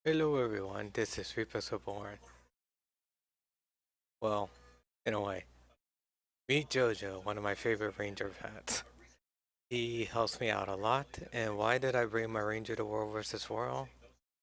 Hello everyone, this is Reaper Reborn. Well, in a way. Meet Jojo, one of my favorite ranger pets. He helps me out a lot, and why did I bring my ranger to World vs. World?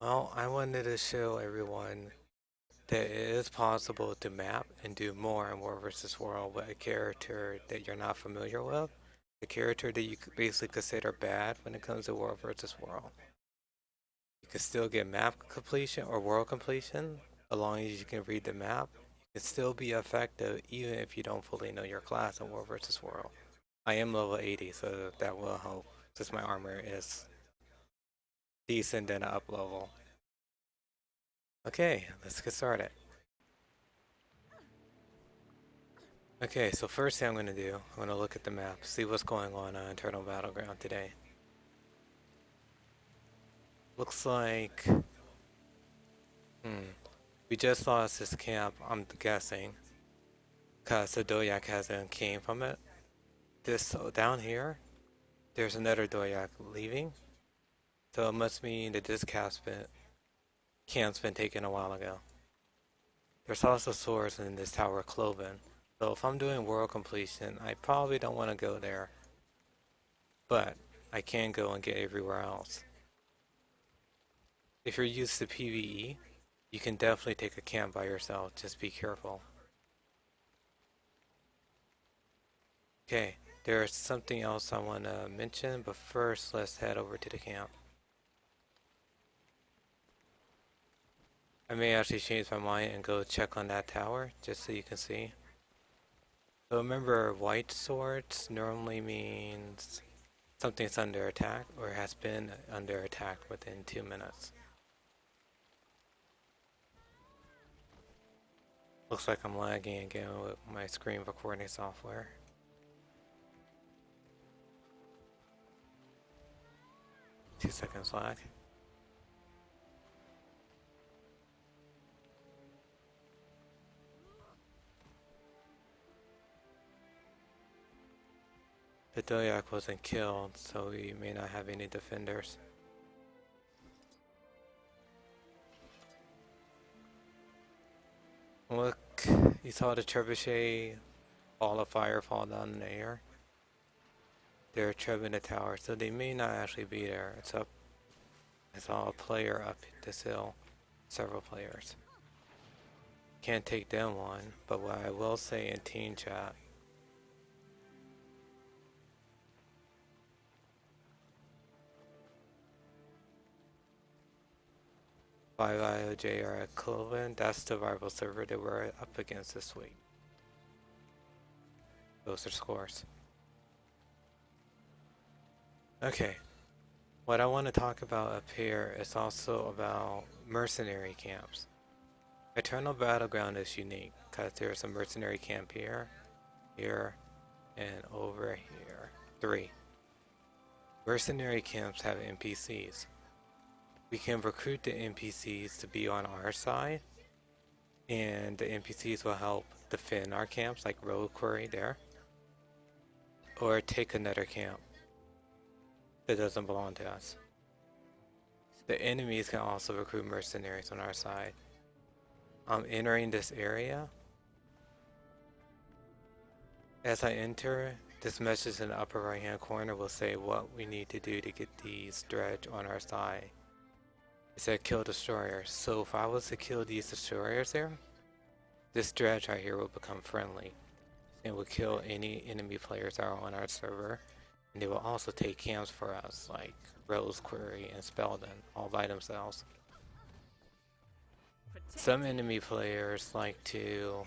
Well, I wanted to show everyone that it is possible to map and do more in World vs. World with a character that you're not familiar with. A character that you could basically consider bad when it comes to World vs. World. You can still get map completion or world completion, as long as you can read the map. You can still be effective even if you don't fully know your class in World vs. World. I am level 80, so that will help since my armor is decent and up level. Okay, let's get started. Okay, so first thing I'm going to do, I'm going to look at the map, see what's going on Internal Battleground today. Looks like, we just lost this camp, I'm guessing, because the Doyak hasn't came from it. This down here, there's another Doyak leaving, so it must mean that this camp's been taken a while ago. There's also swords in this tower cloven, so if I'm doing world completion, I probably don't want to go there, but I can go and get everywhere else. If you're used to PvE, you can definitely take a camp by yourself, just be careful. Okay, there's something else I want to mention, but first let's head over to the camp. I may actually change my mind and go check on that tower, just so you can see. So remember, white swords normally means something's under attack or has been under attack within 2 minutes. Looks like I'm lagging again with my screen recording software. Two seconds lag. The Doyak wasn't killed, so we may not have any defenders. Look, you saw the trebuchet ball of fire fall down in the air? They're trebuing the tower, so they may not actually be there. It's up. I saw a player up this hill. Several players. Can't take them on, but what I will say in team chat, 5IOJ are at Cloven. That's the rival server that we're up against this week. Those are scores. Okay, what I want to talk about up here is also about mercenary camps. Eternal Battleground is unique because there's a mercenary camp here, here, and over here. 3. Mercenary camps have NPCs. We can recruit the NPCs to be on our side, and the NPCs will help defend our camps, like Road Quarry there, or take another camp that doesn't belong to us. The enemies can also recruit mercenaries on our side. I'm entering this area. As I enter, this message in the upper right hand corner will say what we need to do to get these dredge on our side. It said kill destroyers, so if I was to kill these destroyers there, this dredge right here will become friendly and will kill any enemy players that are on our server, and they will also take camps for us like Rose Quarry and Spelden all by themselves. Some enemy players like to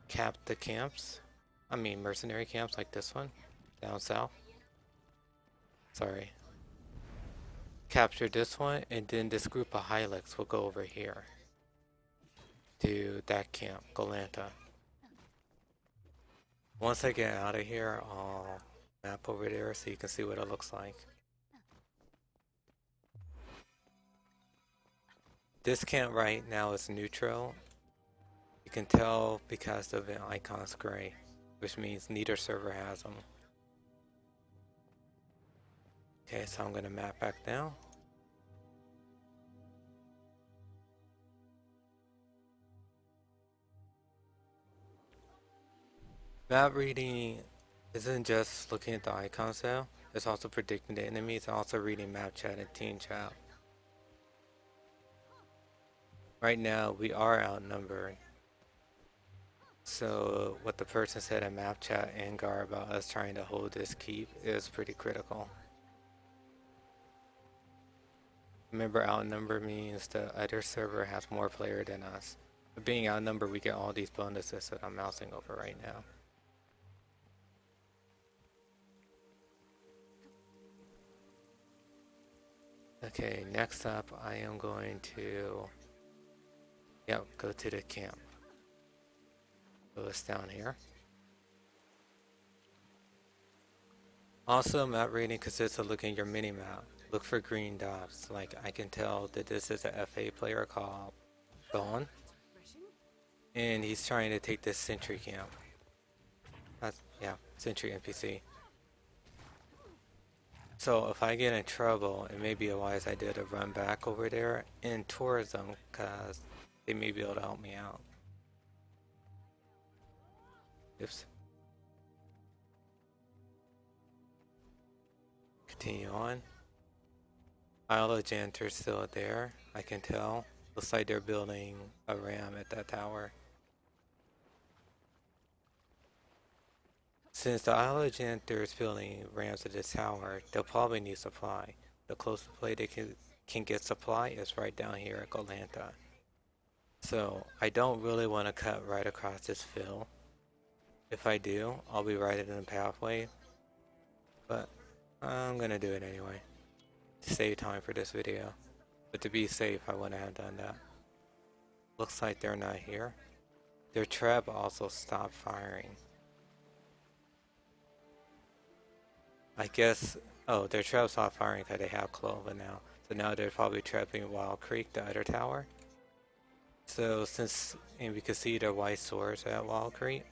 cap the camps, mercenary camps like this one down south. Sorry. Capture this one, and then this group of Hylics will go over here to that camp, Galanta. Once I get out of here, I'll map over there so you can see what it looks like. This camp right now is neutral. You can tell because the event icon's gray, which means neither server has them. Okay, so I'm gonna map back down. Map reading isn't just looking at the icons though, it's also predicting the enemies and also reading map chat and team chat. Right now, we are outnumbered. So what the person said in map chat and Gar about us trying to hold this keep is pretty critical. Remember, outnumber means the other server has more player than us. But being outnumbered, we get all these bonuses that I'm mousing over right now. Okay, next up, I am going to, go to the camp. So it's down here. Also, map reading consists of looking at your mini-map. Look for green dots. Like, I can tell that this is a FA player called Dawn. And he's trying to take this sentry camp. Yeah, sentry NPC. So if I get in trouble, it may be a wise idea to run back over there and towards them, because they may be able to help me out. Oops. Continue on. Isle of Janter's still there, I can tell. Looks like they're building a ram at that tower. Since the Isle of Janter is building rams at this tower, they'll probably need supply. The closest place they can get supply is right down here at Golanta. So I don't really want to cut right across this field. If I do, I'll be right in the pathway. But I'm gonna do it anyway, to save time for this video. But to be safe, I wouldn't have done that. Looks like they're not here. Their trap also stopped firing. I guess, oh, their trap stopped firing because they have Clover now. So now they're probably trapping Wild Creek, the other tower. So and we can see their white swords at Wild Creek.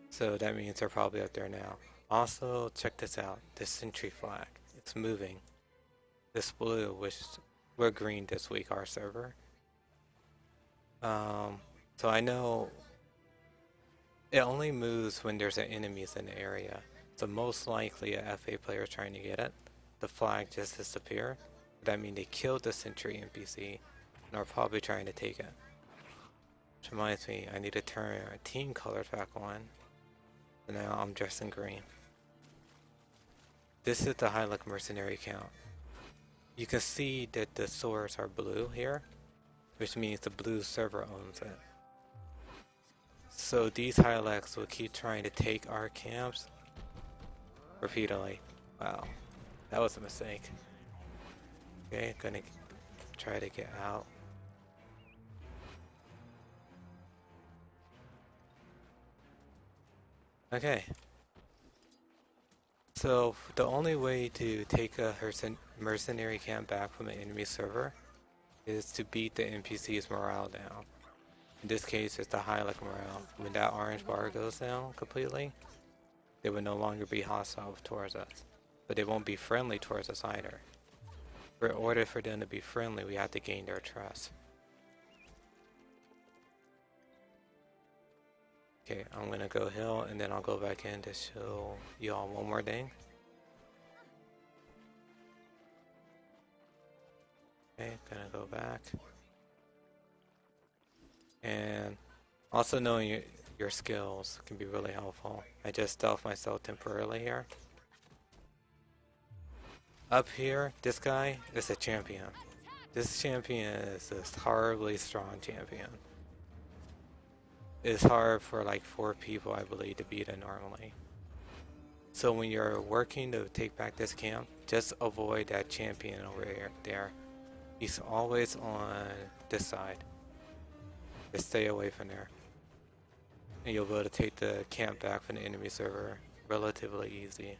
So that means they're probably up there now. Also, check this out, this sentry flag. It's moving. This blue, which we're green this week, our server. So I know it only moves when there's enemies in the area. So most likely a FA player is trying to get it. The flag just disappeared. That means they killed the sentry NPC and are probably trying to take it. Which reminds me, I need to turn team colors back on. So now I'm dressed in green. This is the High-Luck Mercenary account. You can see that the swords are blue here, which means the blue server owns it. So these High-Lucks will keep trying to take our camps repeatedly. Wow, that was a mistake. Okay, gonna try to get out. Okay. So the only way to take a mercenary camp back from an enemy server is to beat the NPC's morale down. In this case, it's the High-Luck morale. When that orange bar goes down completely, they will no longer be hostile towards us. But they won't be friendly towards us either. In order for them to be friendly, we have to gain their trust. Okay, I'm gonna go hill and then I'll go back in to show y'all one more thing. Okay, gonna go back. And also knowing your skills can be really helpful. I just stealth myself temporarily here. Up here, this guy is a champion. This champion is this horribly strong champion. It's hard for like 4 people, I believe, to beat it normally. So when you're working to take back this camp, just avoid that champion over there. He's always on this side. Just stay away from there. And you'll be able to take the camp back from the enemy server relatively easy.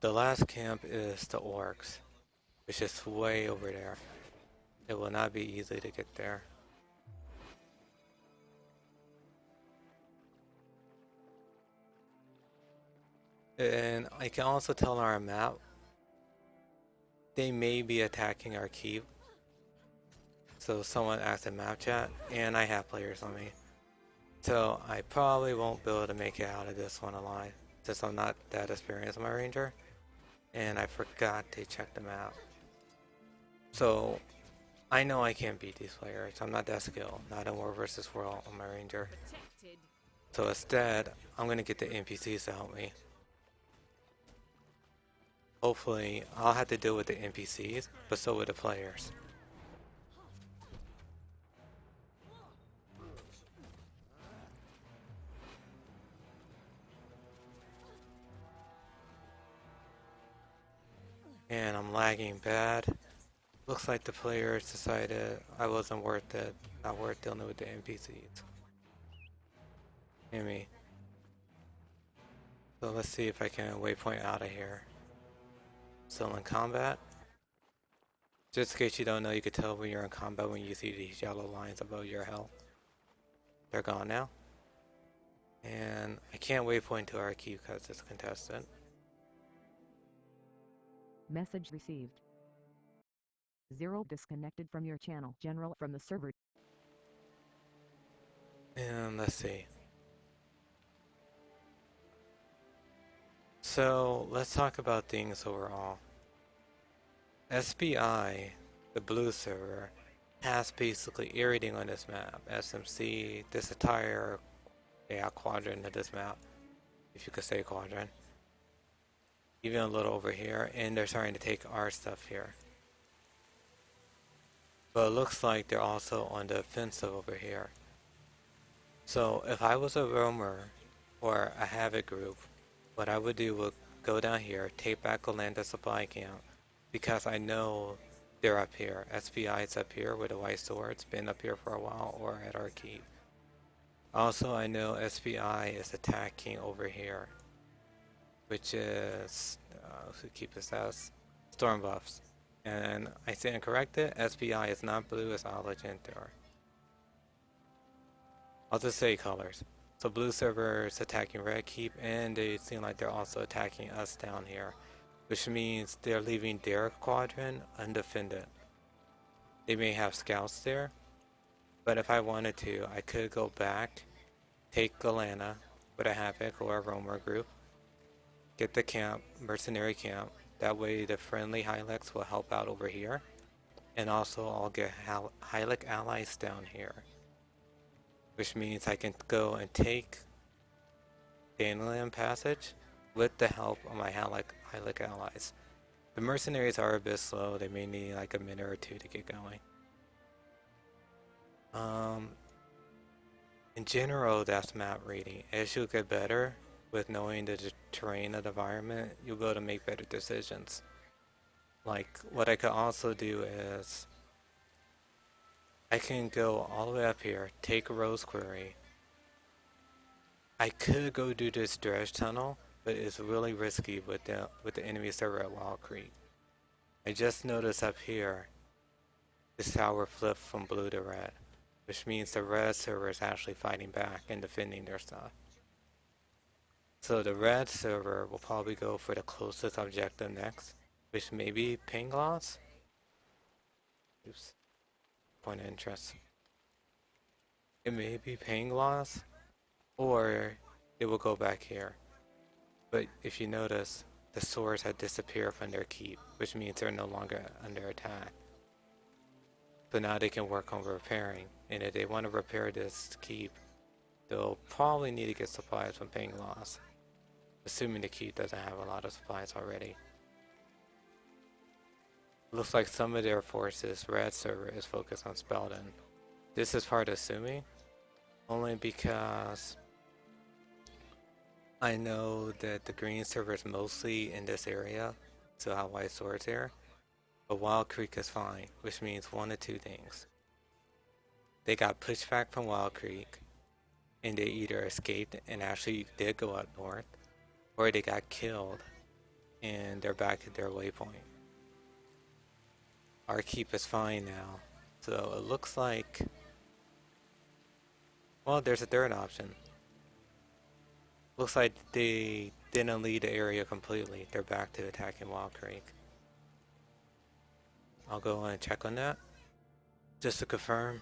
The last camp is the orcs, which is way over there. It will not be easy to get there. And I can also tell on our map they may be attacking our keep. So someone asked in map chat, and I have players on me. So I probably won't be able to make it out of this one alive, since I'm not that experienced with my ranger. And I forgot to check the map. So I know I can't beat these players. I'm not that skilled. Not in War vs. World on my ranger. So instead, I'm gonna get the NPCs to help me. Hopefully, I'll have to deal with the NPCs, but so will the players. And I'm lagging bad. Looks like the players decided I wasn't worth it. Not worth dealing with the NPCs. Hear me. So let's see if I can waypoint out of here. Still in combat. Just in case you don't know, you could tell when you're in combat when you see these yellow lines above your health. They're gone now. And I can't waypoint to our queue because it's contested. Message received. 0 disconnected from your channel. General from the server. And let's see. So let's talk about things overall. SPI, the blue server, has basically everything on this map. SMC, this entire quadrant of this map, if you could say quadrant. Even a little over here, and they're starting to take our stuff here. But it looks like they're also on the offensive over here. So if I was a roamer or a havoc group, what I would do would go down here, take back Galanda supply camp, because I know they're up here. SPI is up here with a white sword. It's been up here for a while, or at our keep. Also, I know SPI is attacking over here, which is who keep this as storm buffs. And I stand corrected. SPI is not blue; it's Allegenter. I'll just say colors. So blue server is attacking red keep, and they seem like they're also attacking us down here, which means they're leaving their quadrant undefended. They may have scouts there, but if I wanted to, I could go back, take Galana with a Havoc or a Roamer group, get the camp, mercenary camp. That way the friendly Hylics will help out over here, and also I'll get Hylic allies down here, which means I can go and take Dandelion Passage with the help of my Hylic allies. The mercenaries are a bit slow. They may need like a minute or two to get going. In general, that's map reading. As you get better with knowing the terrain of the environment, you'll be able to make better decisions. Like, what I could also do is I can go all the way up here, take a Rose Quarry. I could go do this dredge tunnel, but it's really risky with the enemy server at Wild Creek. I just noticed up here, this tower flipped from blue to red, which means the red server is actually fighting back and defending their stuff. So the red server will probably go for the closest objective next, which may be Pangloss. Oops. Point of interest. It may be Pangloss, or it will go back here. But if you notice, the swords have disappeared from their keep, which means they're no longer under attack. So now they can work on repairing, and if they want to repair this keep, they'll probably need to get supplies from Pangloss, assuming the keep doesn't have a lot of supplies already. Looks like some of their forces, red server, is focused on Spelden. This is part of assuming, only because I know that the green server is mostly in this area, so I have white swords here. But Wild Creek is fine, which means one of two things. They got pushed back from Wild Creek, and they either escaped and actually did go up north, or they got killed, and they're back at their waypoint. Our keep is fine now, so it looks like, well, there's a third option. Looks like they didn't leave the area completely. They're back to attacking Wild Creek. I'll go and check on that just to confirm.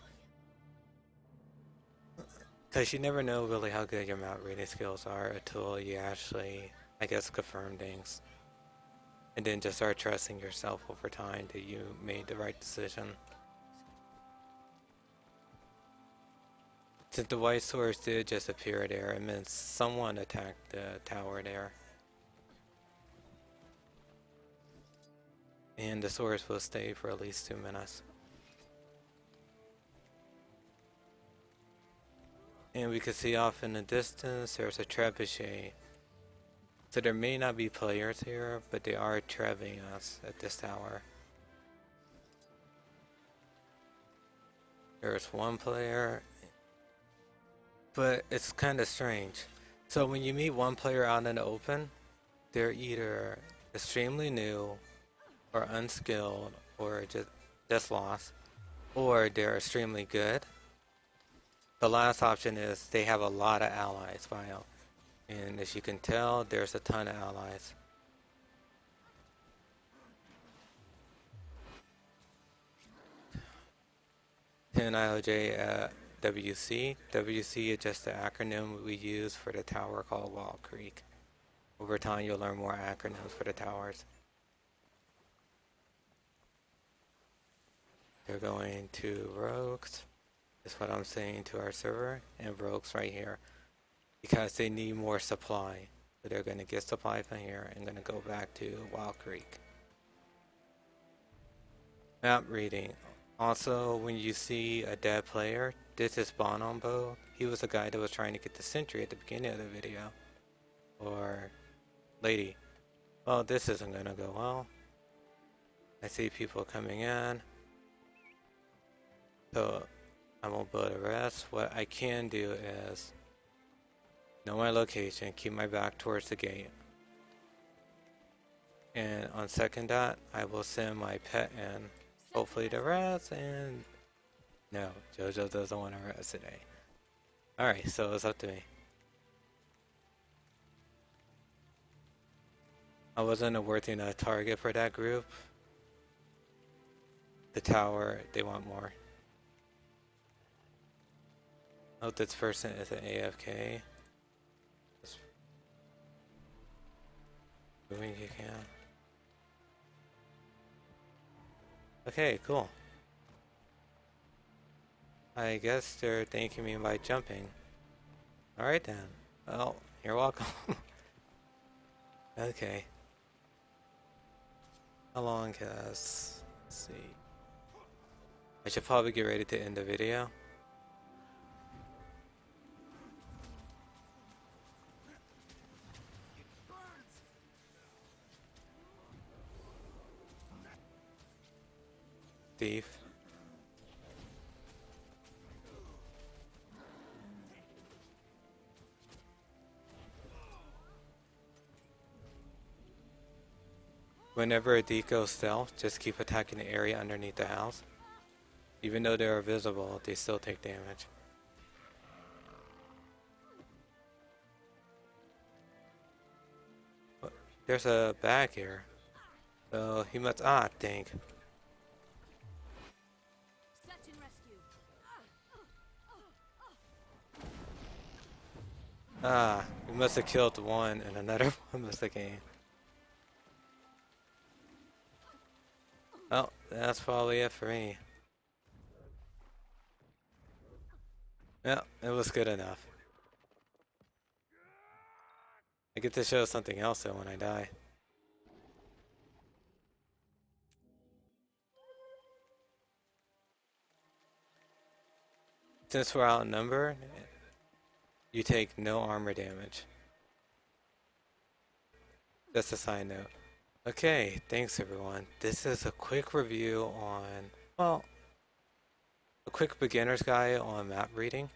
Because you never know really how good your map reading skills are until you actually, I guess, confirm things. And then just start trusting yourself over time that you made the right decision. Since the white swords did just appear there, it means someone attacked the tower there. And the swords will stay for at least 2 minutes. And we can see off in the distance there's a trebuchet. So there may not be players here, but they are trebbing us at this tower. There's one player, but it's kind of strange. So when you meet one player out in the open, they're either extremely new or unskilled or just lost, or they're extremely good. The last option is they have a lot of allies bio. And as you can tell, there's a ton of allies. NIOJ WC. WC is just the acronym we use for the tower called Wall Creek. Over time, you'll learn more acronyms for the towers. They're going to rogues. Is what I'm saying to our server. And rogues right here. Because they need more supply. So they're going to get supply from here and going to go back to Wild Creek. Map reading. Also, when you see a dead player, this is Bonombo. He was the guy that was trying to get the sentry at the beginning of the video. Or lady. Well, this isn't gonna go well. I see people coming in. So I won't build a rest. What I can do is know my location, keep my back towards the gate. And on second dot, I will send my pet in. Hopefully to rest, and no, JoJo doesn't want to rest today. Alright, so it's up to me. I wasn't a worthy enough target for that group. The tower, they want more. Note this person is an AFK. Just doing you can. Okay, cool. I guess they're thanking me by jumping. Alright then. Well, you're welcome. Okay. How long has... Let's see. I should probably get ready to end the video. Thief. Whenever a thief goes stealth, just keep attacking the area underneath the house. Even though they're invisible, they still take damage. There's a bag here. So he must... Ah, dang. Ah, we must have killed one and another one must have came. Oh, that's probably it for me. Yeah, it was good enough. I get to show something else though when I die. Since we're outnumbered, you take no armor damage. Just a side note. Okay, thanks everyone. This is a quick review on, well, a quick beginner's guide on map reading.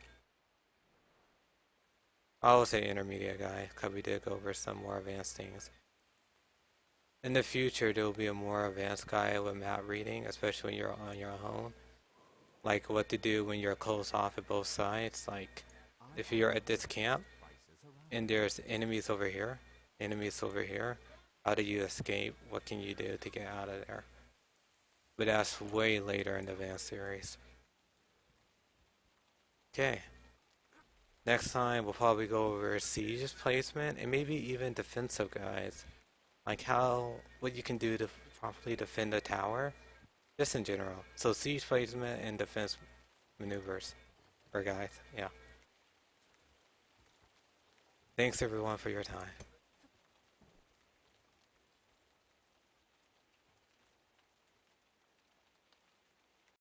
I will say intermediate guide, because we did go over some more advanced things. In the future, there will be a more advanced guide with map reading, especially when you're on your own. Like what to do when you're close off at both sides. Like if you're at this camp and there's enemies over here, how do you escape? What can you do to get out of there? but that's way later in the advanced series. Okay, next time we'll probably go over siege placement and maybe even defensive guides, like what you can do to properly defend a tower, just in general. So siege placement and defense maneuvers, or guides. Yeah. Thanks everyone for your time.